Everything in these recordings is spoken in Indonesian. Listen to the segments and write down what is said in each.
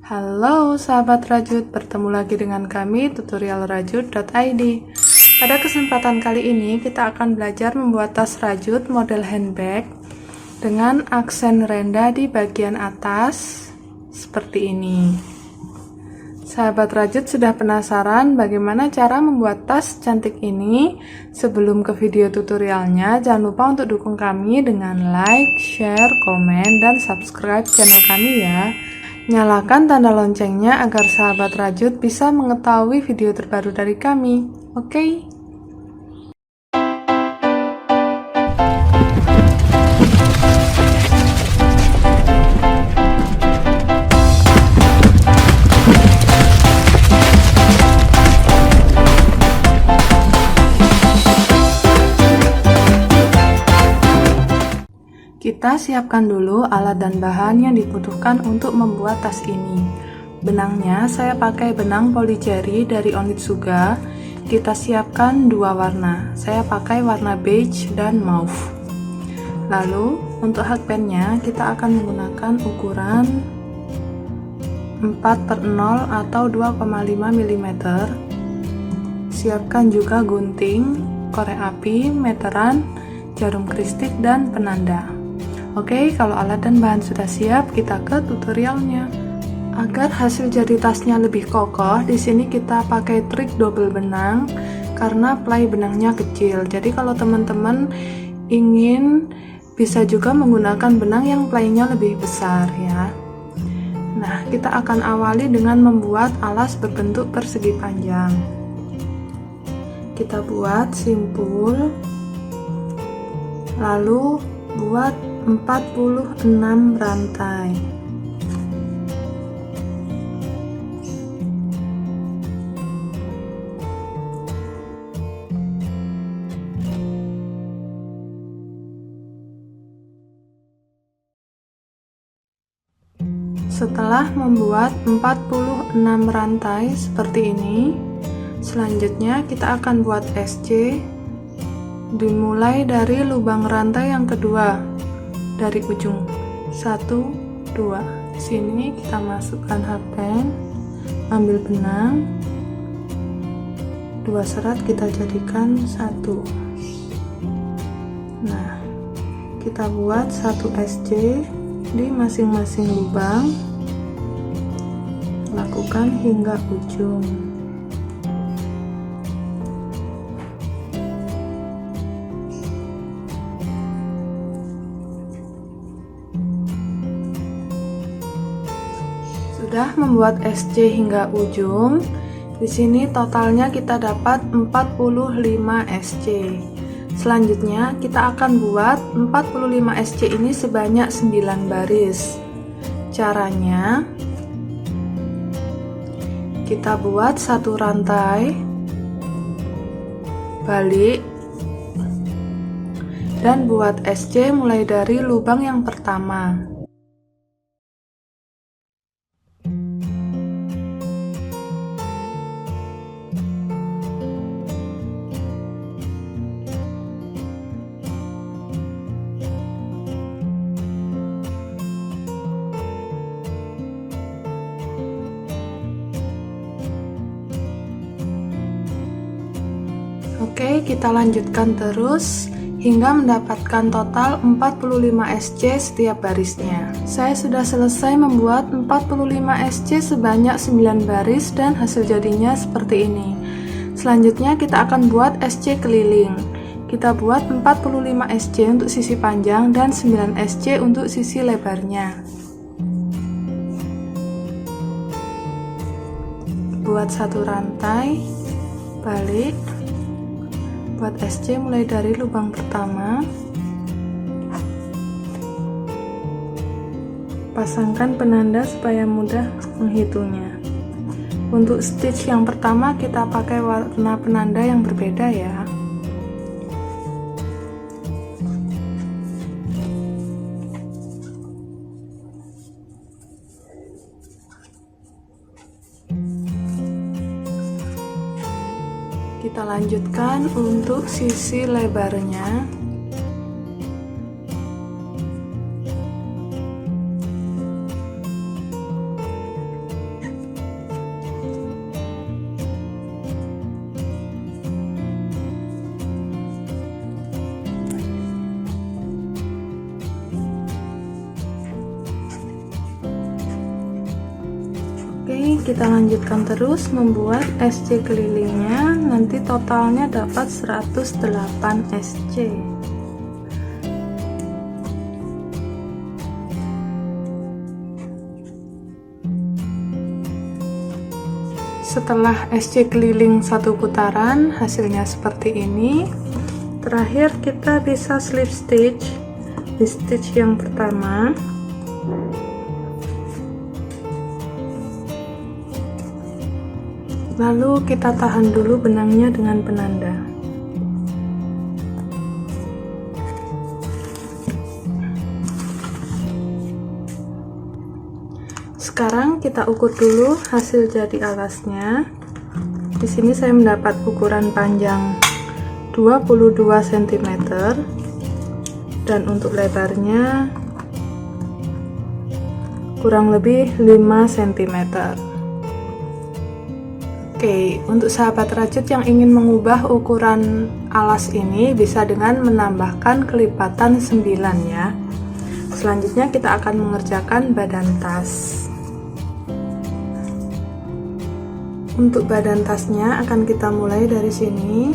Halo sahabat rajut, bertemu lagi dengan kami tutorialrajut.id. Pada kesempatan kali ini kita akan belajar membuat tas rajut model handbag dengan aksen rendah di bagian atas seperti ini. Sahabat rajut sudah penasaran bagaimana cara membuat tas cantik ini? Sebelum ke video tutorialnya, jangan lupa untuk dukung kami dengan like, share, komen, dan subscribe channel kami ya. Nyalakan tanda loncengnya agar sahabat rajut bisa mengetahui video terbaru dari kami. Oke? Kita siapkan dulu alat dan bahan yang dibutuhkan untuk membuat tas ini. Benangnya saya pakai benang polycherry dari Onitsuga. Kita siapkan dua warna. Saya pakai warna beige dan mauve. Lalu untuk hakpennya kita akan menggunakan ukuran 4/0 atau 2,5 mm. Siapkan juga gunting, korek api, meteran, jarum kristik, dan penanda. Oke, kalau alat dan bahan sudah siap, kita ke tutorialnya. Agar hasil jadi tasnya lebih kokoh, di sini kita pakai trik double benang karena play benangnya kecil. Jadi kalau teman-teman ingin, bisa juga menggunakan benang yang playnya lebih besar ya. Nah, kita akan awali dengan membuat alas berbentuk persegi panjang. Kita buat simpul, lalu buat 46 rantai. Setelah membuat 46 rantai seperti ini, selanjutnya kita akan buat SC dimulai dari lubang rantai yang kedua dari ujung 1, 2. Sini kita masukkan hakpen, ambil benang, 2 serat kita jadikan 1. Nah, kita buat 1 SC di masing-masing lubang, lakukan hingga ujung. Sudah membuat SC hingga ujung. Di sini totalnya kita dapat 45 SC. Selanjutnya kita akan buat 45 SC ini sebanyak 9 baris. Caranya, kita buat satu rantai, balik, dan buat SC mulai dari lubang yang pertama. Oke, kita lanjutkan terus hingga mendapatkan total 45 SC setiap barisnya. Saya sudah selesai membuat 45 SC sebanyak 9 baris dan hasil jadinya seperti ini. Selanjutnya kita akan buat SC keliling. Kita buat 45 SC untuk sisi panjang dan 9 SC untuk sisi lebarnya. Buat satu rantai, balik, buat SC mulai dari lubang pertama, pasangkan penanda supaya mudah menghitungnya. Untuk stitch yang pertama kita pakai warna penanda yang berbeda ya. Kita lanjutkan untuk sisi lebarnya. Oke, kita lanjutkan terus membuat SC kelilingnya. Nanti totalnya dapat 108 SC. Setelah SC keliling satu putaran, hasilnya seperti ini. Terakhir kita bisa slip stitch di stitch yang pertama. Lalu kita tahan dulu benangnya dengan penanda. Sekarang kita ukur dulu hasil jadi alasnya. Di sini saya mendapat ukuran panjang 22 cm dan untuk lebarnya kurang lebih 5 cm. Oke, untuk sahabat rajut yang ingin mengubah ukuran alas ini bisa dengan menambahkan kelipatan 9 ya. Selanjutnya kita akan mengerjakan badan tas. Untuk badan tasnya akan kita mulai dari sini.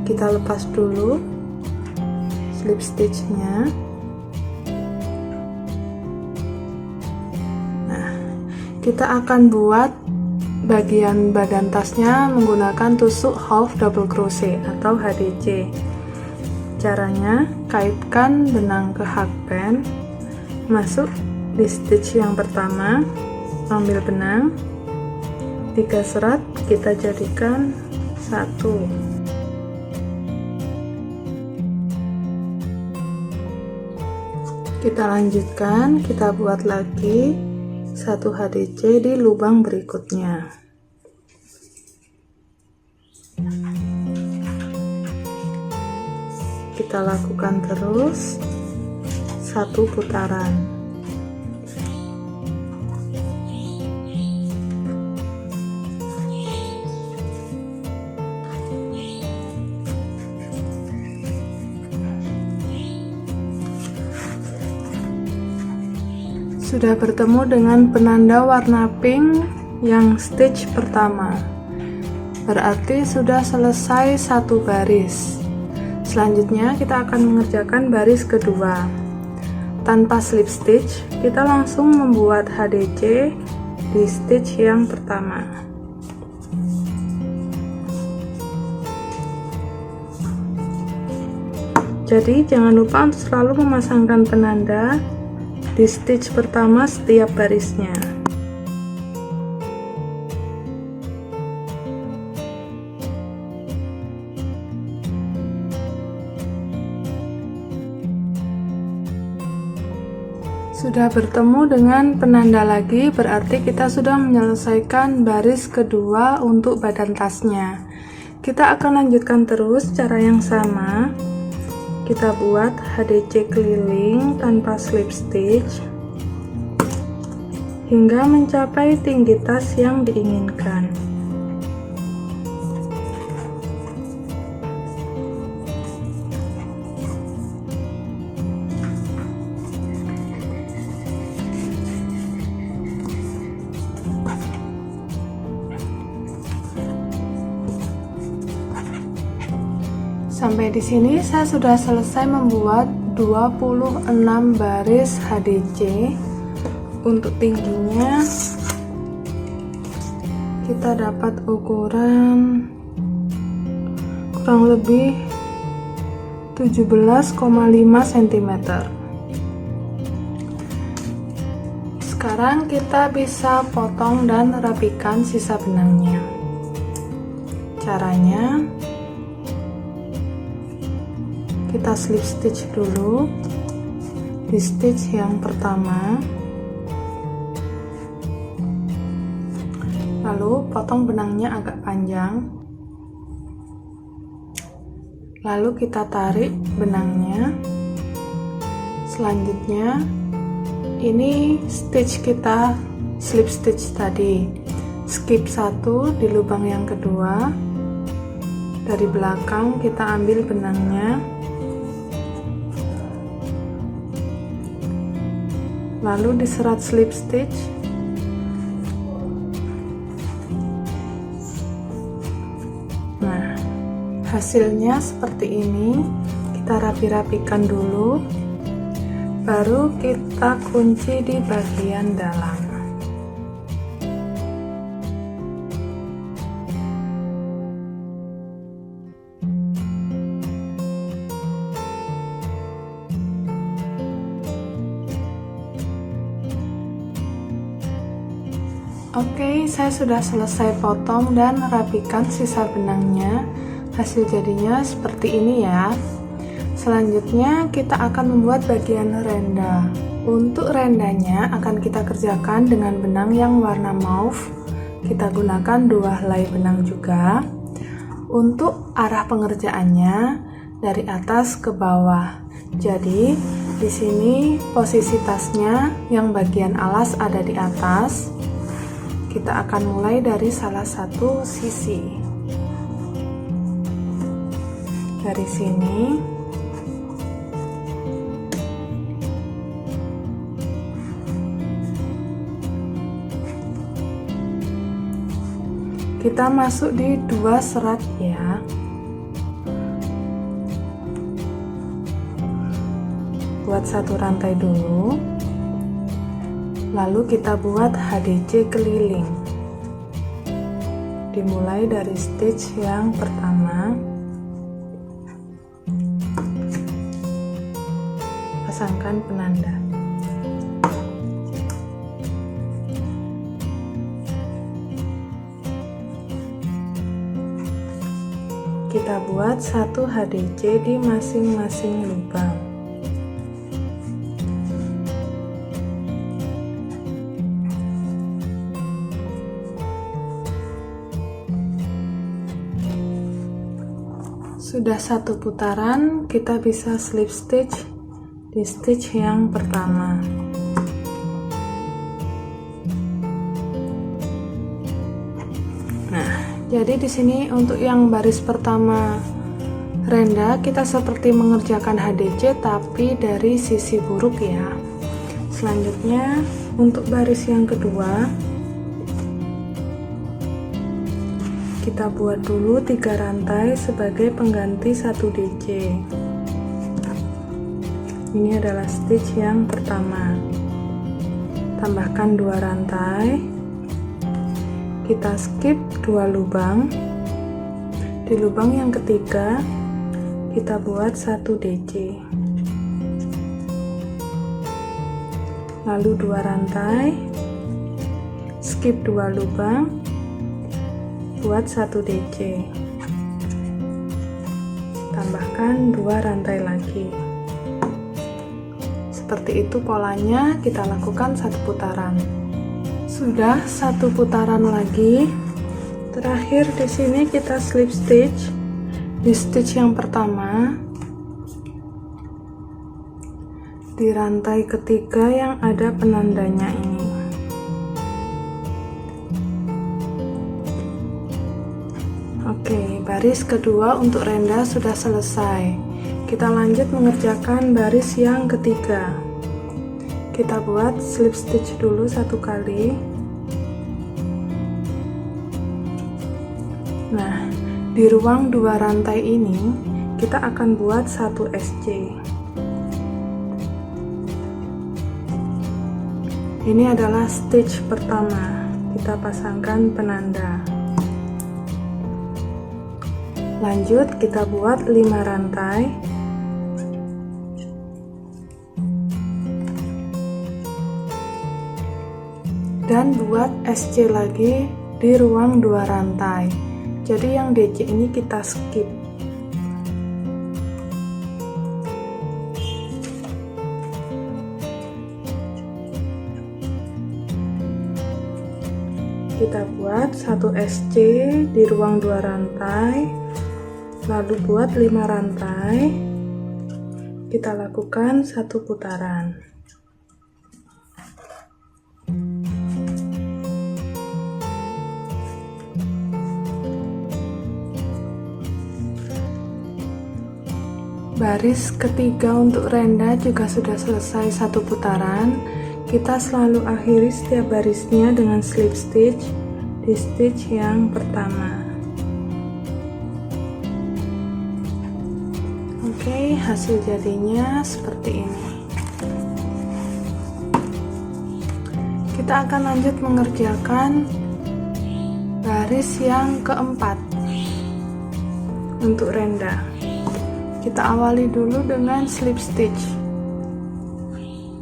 Kita lepas dulu slip stitchnya. Nah, kita akan buat bagian badan tasnya menggunakan tusuk half double crochet atau HDC. Caranya, kaitkan benang ke hakband, masuk di stitch yang pertama, ambil benang 3 serat, kita jadikan 1. Kita lanjutkan, kita buat lagi 1 HDC di lubang berikutnya. Kita lakukan terus 1 putaran. Sudah bertemu dengan penanda warna pink yang stitch pertama, berarti sudah selesai 1 baris. Selanjutnya kita akan mengerjakan baris kedua. Tanpa slip stitch, kita langsung membuat HDC di stitch yang pertama. Jadi jangan lupa untuk selalu memasangkan penanda di stitch pertama setiap barisnya. Sudah bertemu dengan penanda lagi, berarti kita sudah menyelesaikan baris kedua untuk badan tasnya. Kita akan lanjutkan terus cara yang sama. Kita buat HDC keliling tanpa slip stitch hingga mencapai tinggi tas yang diinginkan. Sampai di sini saya sudah selesai membuat 26 baris HDC. Untuk tingginya kita dapat ukuran kurang lebih 17,5 cm. Sekarang kita bisa potong dan rapikan sisa benangnya. Caranya, kita slip stitch dulu di stitch yang pertama, lalu potong benangnya agak panjang, lalu kita tarik benangnya. Selanjutnya ini stitch kita slip stitch tadi, skip 1 di lubang yang kedua, dari belakang kita ambil benangnya, lalu diserat slip stitch Hasilnya seperti ini. Kita rapi-rapikan dulu, baru kita kunci di bagian dalam. Oke, saya sudah selesai potong dan rapikan sisa benangnya. Hasil jadinya seperti ini ya. Selanjutnya kita akan membuat bagian renda. Untuk rendanya akan kita kerjakan dengan benang yang warna mauve. Kita gunakan 2 helai benang juga. Untuk arah pengerjaannya dari atas ke bawah. Jadi di sini posisi tasnya yang bagian alas ada di atas. Kita akan mulai dari salah satu sisi. Dari sini kita masuk di 2 serat ya. Buat 1 rantai dulu. Lalu kita buat HDC keliling. Dimulai dari stitch yang pertama. Pasangkan penanda. Kita buat 1 HDC di masing-masing lubang. Sudah 1 putaran, kita bisa slip stitch di stitch yang pertama. Nah, jadi di sini untuk yang baris pertama renda kita seperti mengerjakan HDC tapi dari sisi buruk ya. Selanjutnya untuk baris yang kedua kita buat dulu 3 rantai sebagai pengganti 1 DC. Ini adalah stitch yang pertama. Tambahkan 2 rantai. Kita skip 2 lubang. Di lubang yang ketiga kita buat 1 DC. Lalu 2 rantai. Skip 2 lubang. Buat 1 DC. Tambahkan 2 rantai lagi. Seperti itu polanya, kita lakukan 1 putaran. Sudah 1 putaran lagi. Terakhir di sini kita slip stitch di stitch yang pertama di rantai ketiga yang ada penandanya ini. Oke, baris kedua untuk renda sudah selesai. Kita lanjut mengerjakan baris yang ketiga. Kita buat slip stitch dulu 1 kali. Nah, di ruang 2 rantai ini kita akan buat 1 SC. Ini adalah stitch pertama. Kita pasangkan penanda. Lanjut kita buat 5 rantai. Dan buat SC lagi di ruang 2 rantai. Jadi yang DC ini kita skip. Kita buat 1 SC di ruang 2 rantai. Lalu buat 5 rantai, kita lakukan 1 putaran. Baris ketiga untuk renda juga sudah selesai 1 putaran. Kita selalu akhiri setiap barisnya dengan slip stitch di stitch yang pertama. hasil jadinya seperti ini. Kita akan lanjut mengerjakan baris yang keempat untuk renda. Kita awali dulu dengan slip stitch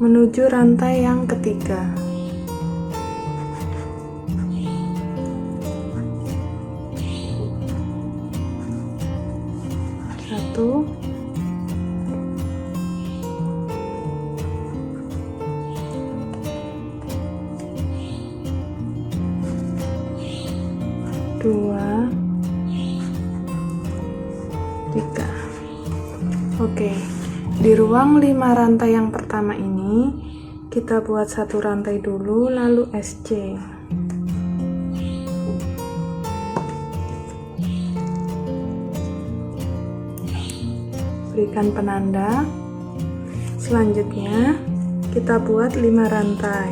menuju rantai yang ketiga. Satu, dua, tiga. Oke, di ruang 5 rantai yang pertama ini kita buat satu rantai dulu, lalu SC. Berikan penanda. Selanjutnya kita buat 5 rantai.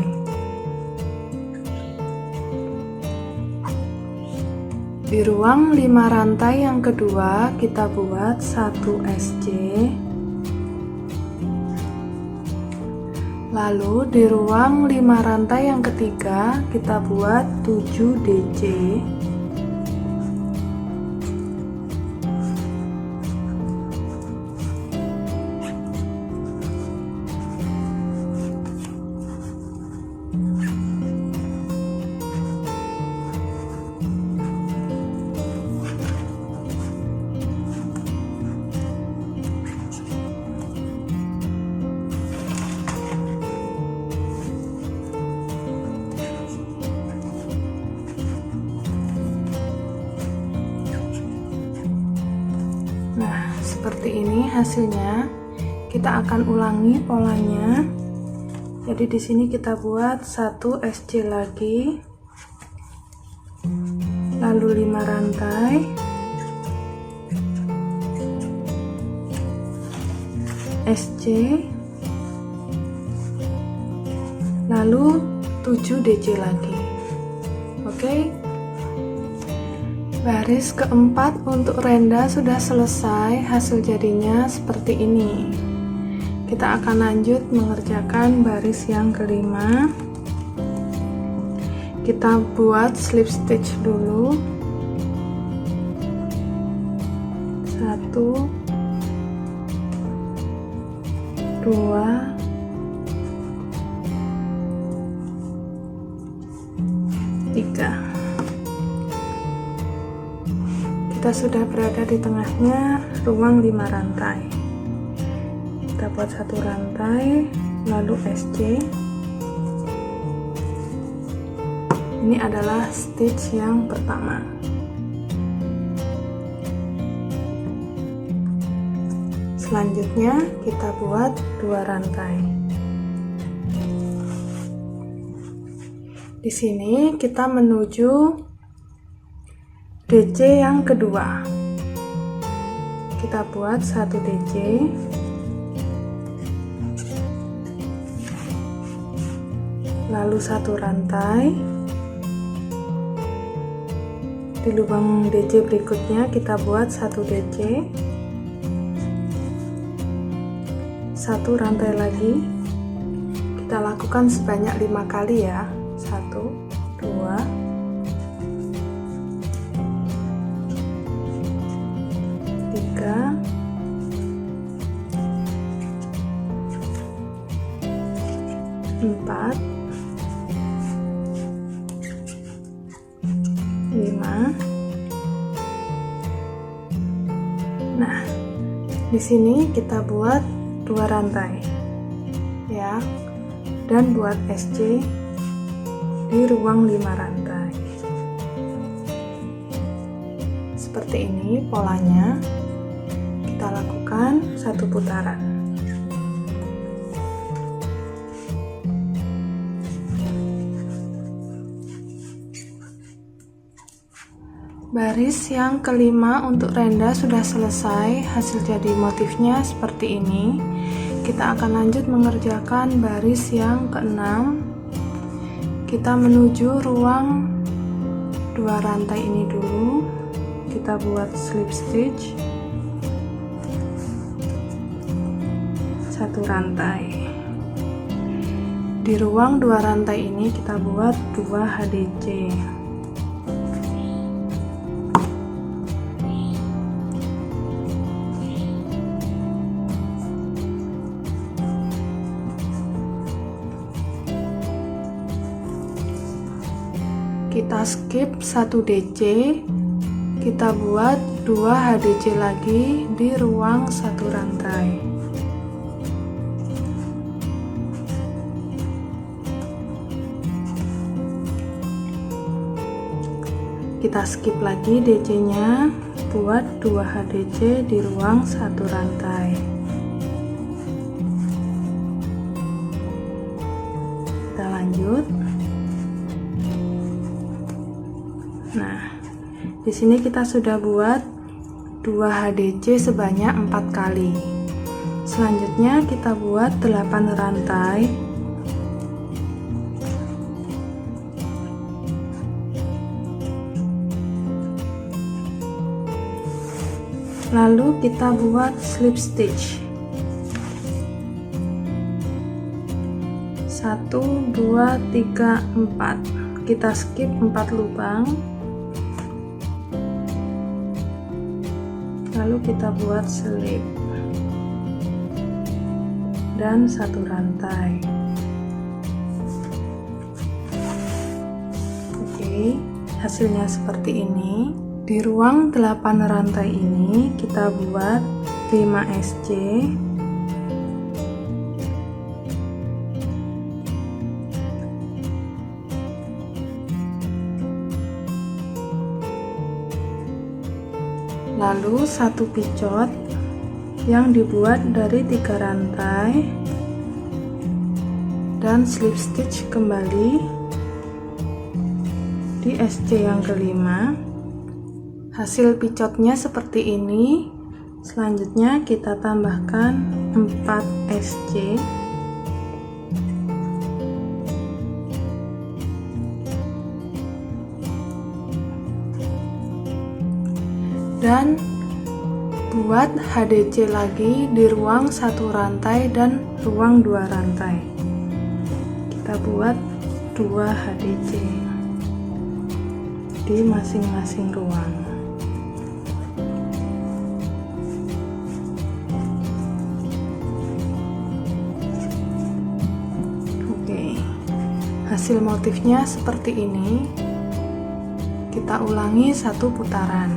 Di ruang 5 rantai yang kedua kita buat 1 SC. Lalu di ruang 5 rantai yang ketiga kita buat 7 DC. Seperti ini hasilnya. Kita akan ulangi polanya. Jadi di sini kita buat 1 SC lagi, lalu 5 rantai, SC, lalu 7 DC lagi. Oke. Baris keempat untuk renda sudah selesai, hasil jadinya seperti ini. Kita akan lanjut mengerjakan baris yang kelima. Kita buat slip stitch dulu. 1, 2, 3. Kita sudah berada di tengahnya ruang 5 rantai. Kita buat satu rantai, lalu SC. Ini adalah stitch yang pertama. Selanjutnya kita buat 2 rantai. Di sini kita menuju DC yang kedua. Kita buat 1 DC, lalu 1 rantai. Di lubang DC berikutnya kita buat 1 DC, 1 rantai lagi. Kita lakukan sebanyak 5 kali ya. 1, 2, 3, 4, 5. Nah, di sini kita buat 2 rantai ya, dan buat SC di ruang 5 rantai. Seperti ini polanya. Kita lakukan 1 putaran. Baris yang kelima untuk renda sudah selesai, hasil jadi motifnya seperti ini. Kita akan lanjut mengerjakan baris yang keenam. Kita menuju ruang 2 rantai ini dulu. Kita buat slip stitch. 1 rantai. Di ruang 2 rantai ini kita buat 2 HDC. Kita skip 1 DC, kita buat 2 HDC lagi di ruang 1 rantai. Kita skip lagi DC nya, buat 2 HDC di ruang 1 rantai. Kita lanjut. Nah, di sini kita sudah buat 2 HDC sebanyak 4 kali. Selanjutnya kita buat 8 rantai. Lalu kita buat slip stitch. 1 2 3 4. Kita skip 4 lubang. Lalu kita buat slip dan 1 rantai. Oke, hasilnya seperti ini. Di ruang 8 rantai ini kita buat 5 SC, lalu 1 picot yang dibuat dari 3 rantai dan slip stitch kembali di SC yang kelima. Hasil picotnya seperti ini. Selanjutnya kita tambahkan 4 SC, dan buat HDC lagi di ruang 1 rantai dan ruang 2 rantai. Kita buat 2 HDC di masing-masing ruang. Oke, hasil motifnya seperti ini. Kita ulangi 1 putaran.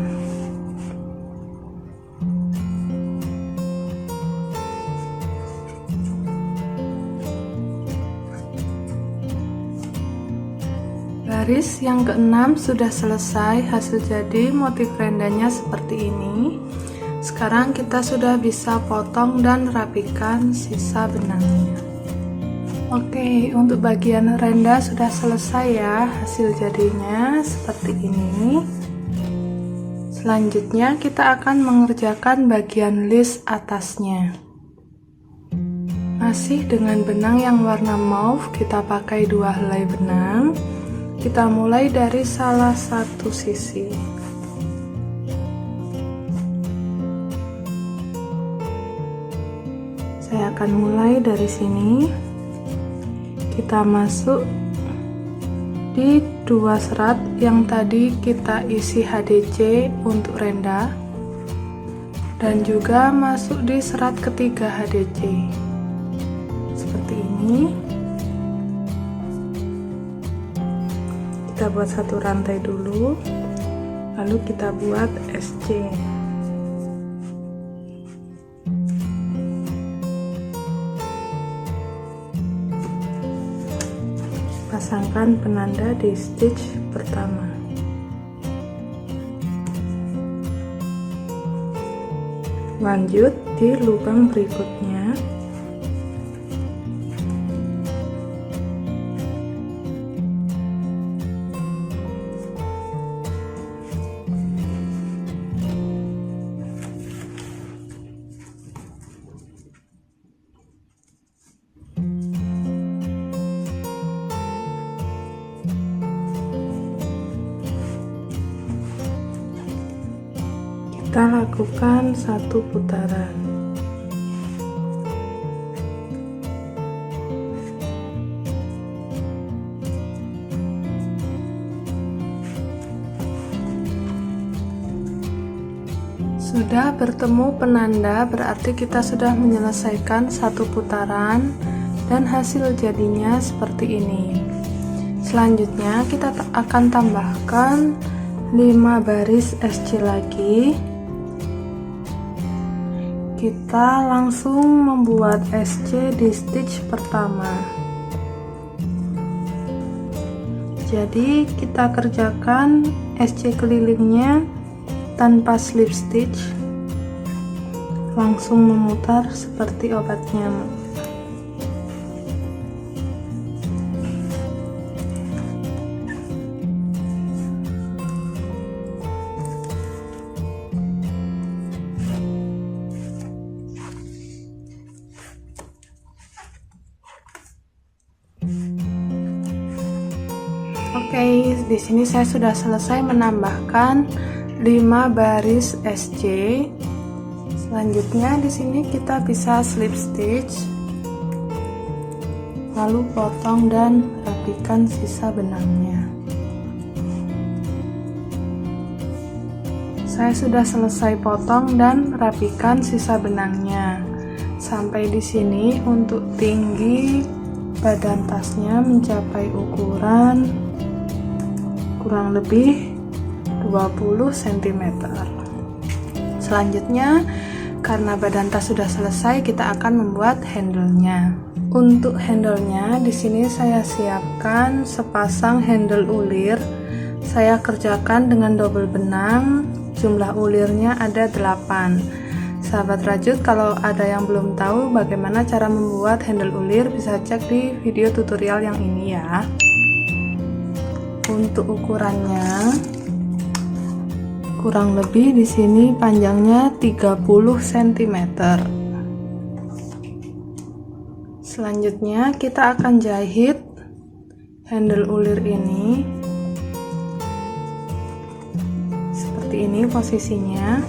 Baris yang keenam sudah selesai. Hasil jadi motif rendanya seperti ini. Sekarang kita sudah bisa potong dan rapikan sisa benangnya. Oke, untuk bagian renda sudah selesai ya. Hasil jadinya seperti ini. Selanjutnya kita akan mengerjakan bagian list atasnya. Masih dengan benang yang warna mauve, kita pakai 2 helai benang. Kita mulai dari salah satu sisi. Saya akan mulai dari sini. Kita masuk di 2 serat yang tadi kita isi HDC untuk renda, dan juga masuk di serat ketiga HDC seperti ini. Kita buat 1 rantai dulu, lalu kita buat SC. Pasangkan penanda di stitch pertama. Lanjut di lubang berikutnya. Kita lakukan 1 putaran. Sudah bertemu penanda, berarti kita sudah menyelesaikan satu putaran dan hasil jadinya seperti ini. Selanjutnya kita akan tambahkan 5 baris SC lagi. Kita langsung membuat SC di stitch pertama. Jadi kita kerjakan SC kelilingnya tanpa slip stitch, langsung memutar seperti obat nyamuk. Oke, di sini saya sudah selesai menambahkan 5 baris SC. Selanjutnya di sini kita bisa slip stitch, lalu potong dan rapikan sisa benangnya. Saya sudah selesai potong dan rapikan sisa benangnya. Sampai di sini untuk tinggi badan tasnya mencapai ukuran kurang lebih 20 cm. Selanjutnya, karena badan tas sudah selesai, kita akan membuat handle-nya. Untuk handle-nya, di sini saya siapkan sepasang handle ulir. Saya kerjakan dengan double benang. Jumlah ulirnya ada 8. Sahabat rajut, kalau ada yang belum tahu bagaimana cara membuat handle ulir, bisa cek di video tutorial yang ini ya. Untuk ukurannya kurang lebih di sini panjangnya 30 cm. Selanjutnya kita akan jahit handle ulir ini seperti ini posisinya.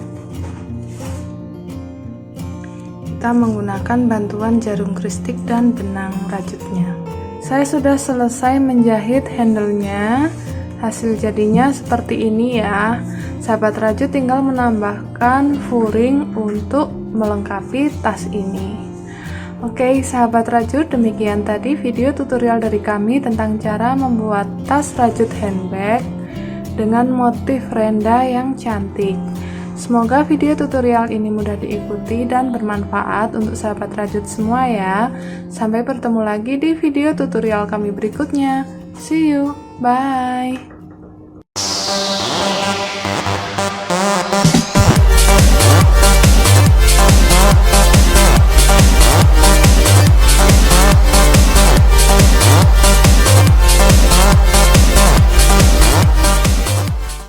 Kita menggunakan bantuan jarum kristik dan benang rajutnya. Saya sudah selesai menjahit handle-nya. Hasil jadinya seperti ini ya. Sahabat rajut tinggal menambahkan furing untuk melengkapi tas ini. Oke sahabat rajut, demikian tadi video tutorial dari kami tentang cara membuat tas rajut handbag dengan motif renda yang cantik. Semoga video tutorial ini mudah diikuti dan bermanfaat untuk sahabat rajut semua ya. Sampai bertemu lagi di video tutorial kami berikutnya. See you, bye.